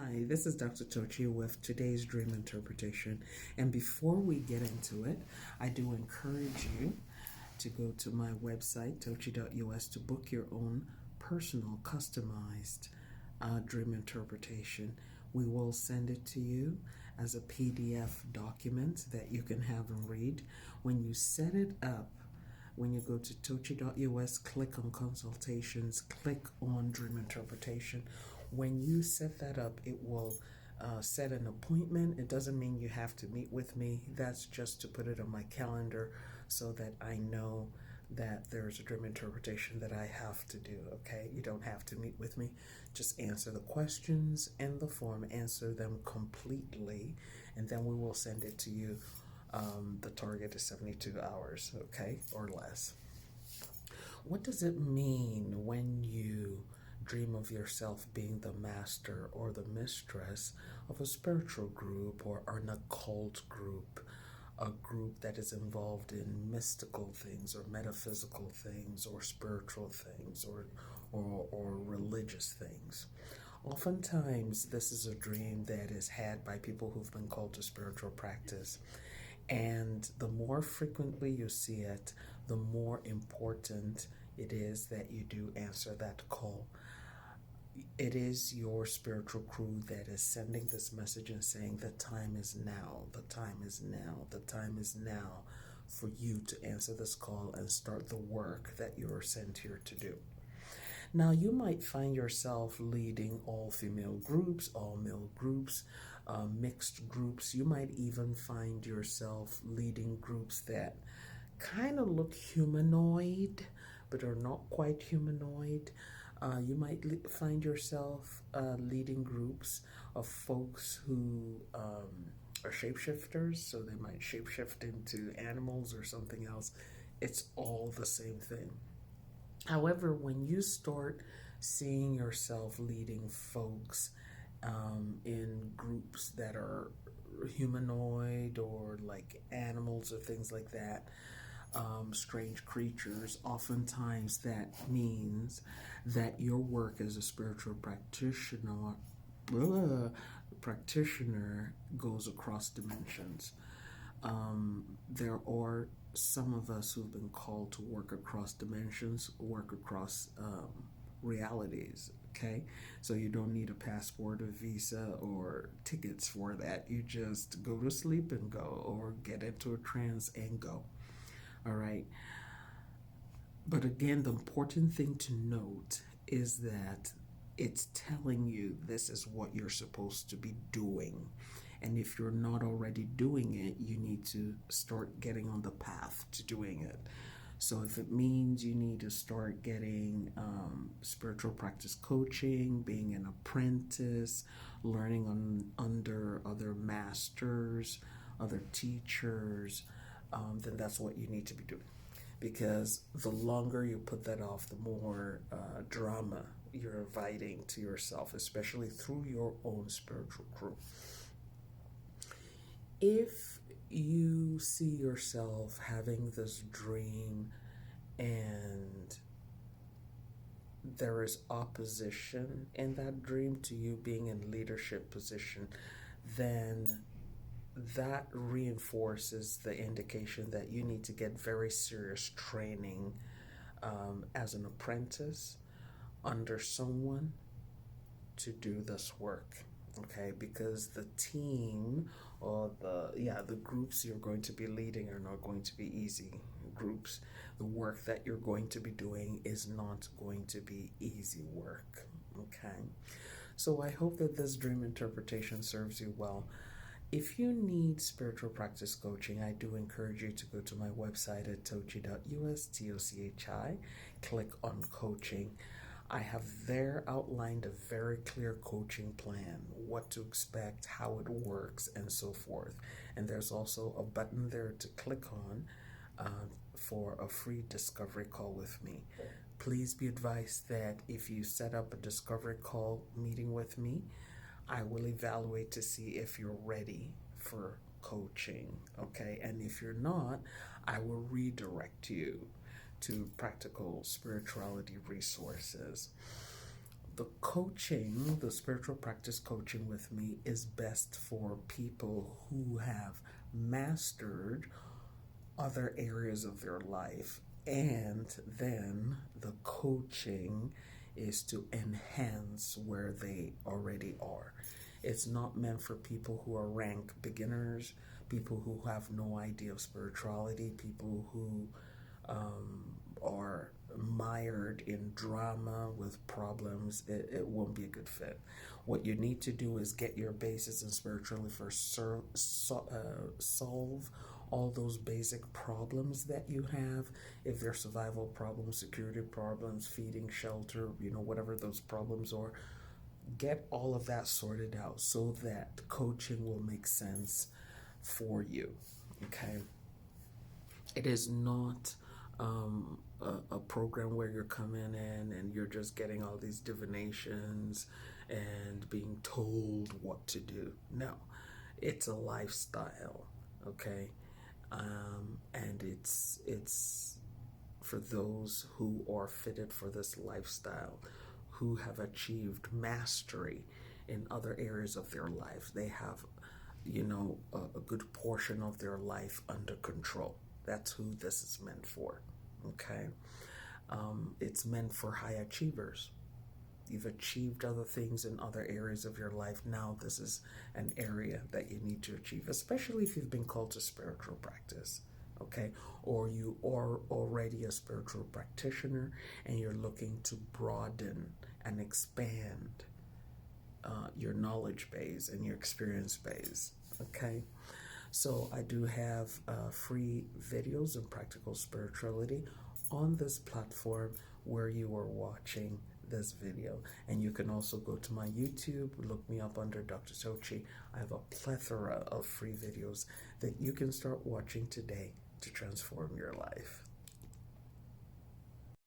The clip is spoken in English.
Hi, this is Dr. Tochi with today's dream interpretation. And before we get into it, I do encourage you to go to my website, tochi.us, to book your own personal, customized dream interpretation. We will send it to you as a PDF document that you can have and read. When you set it up, when you go to tochi.us, click on consultations, click on dream interpretation. When you set that up, it will set an appointment. It doesn't mean you have to meet with me. That's just to put it on my calendar so that I know that there's a dream interpretation that I have to do, okay? You don't have to meet with me. Just answer the questions in the form, answer them completely, and then we will send it to you. The target is 72 hours, okay, or less. What does it mean when you dream of yourself being the master or the mistress of a spiritual group or an occult group, a group that is involved in mystical things or metaphysical things or spiritual things or religious things? Oftentimes, this is a dream that is had by people who've been called to spiritual practice. And the more frequently you see it, the more important it is that you do answer that call. It is your spiritual crew that is sending this message and saying the time is now, the time is now, the time is now for you to answer this call and start the work that you are sent here to do. Now, you might find yourself leading all female groups, all male groups, mixed groups. You might even find yourself leading groups that kind of look humanoid, but are not quite humanoid. You might find yourself leading groups of folks who are shapeshifters, so they might shapeshift into animals or something else. It's all the same thing. However, when you start seeing yourself leading folks in groups that are humanoid or like animals or things like that, strange creatures, oftentimes that means that your work as a spiritual practitioner goes across dimensions. There are some of us who've been called to work across dimensions, work across realities, okay? So you don't need a passport, a visa, or tickets for that. You just go to sleep and go, or get into a trance and go, all right? But again, the important thing to note is that it's telling you this is what you're supposed to be doing. And if you're not already doing it, you need to start getting on the path to doing it. So if it means you need to start getting spiritual practice coaching, being an apprentice, learning under other masters, other teachers, then that's what you need to be doing. Because the longer you put that off, the more drama you're inviting to yourself, especially through your own spiritual crew. If you see yourself having this dream and there is opposition in that dream to you being in leadership position, then that reinforces the indication that you need to get very serious training as an apprentice under someone to do this work, okay? Because the team or the groups you're going to be leading are not going to be easy groups. The work that you're going to be doing is not going to be easy work, okay? So I hope that this dream interpretation serves you well. If you need spiritual practice coaching, I do encourage you to go to my website at tochi.us, TOCHI, click on coaching. I have there outlined a very clear coaching plan, what to expect, how it works, and so forth. And there's also a button there to click on for a free discovery call with me. Please be advised that if you set up a discovery call meeting with me, I will evaluate to see if you're ready for coaching, okay? And if you're not, I will redirect you to practical spirituality resources. The coaching, the spiritual practice coaching with me is best for people who have mastered other areas of their life, and then the coaching is to enhance where they already are. It's not meant for people who are rank beginners, people who have no idea of spirituality, people who are mired in drama with problems. It won't be a good fit. What you need to do is get your basis in spiritually first, solve all those basic problems that you have. If they're survival problems, security problems, feeding, shelter, whatever those problems are, get all of that sorted out so that coaching will make sense for you. Okay. It is not a program where you're coming in and you're just getting all these divinations and being told what to do. No, it's a lifestyle. Okay. And it's for those who are fitted for this lifestyle, who have achieved mastery in other areas of their life. They have, a good portion of their life under control. That's who this is meant for. Okay. It's meant for high achievers. You've achieved other things in other areas of your life. Now this is an area that you need to achieve, especially if you've been called to spiritual practice. Okay, or you are already a spiritual practitioner and you're looking to broaden and expand your knowledge base and your experience base. Okay, so I do have free videos and practical spirituality on this platform where you are watching this video. And you can also go to my YouTube, look me up under Dr. Tochi. I have a plethora of free videos that you can start watching today to transform your life.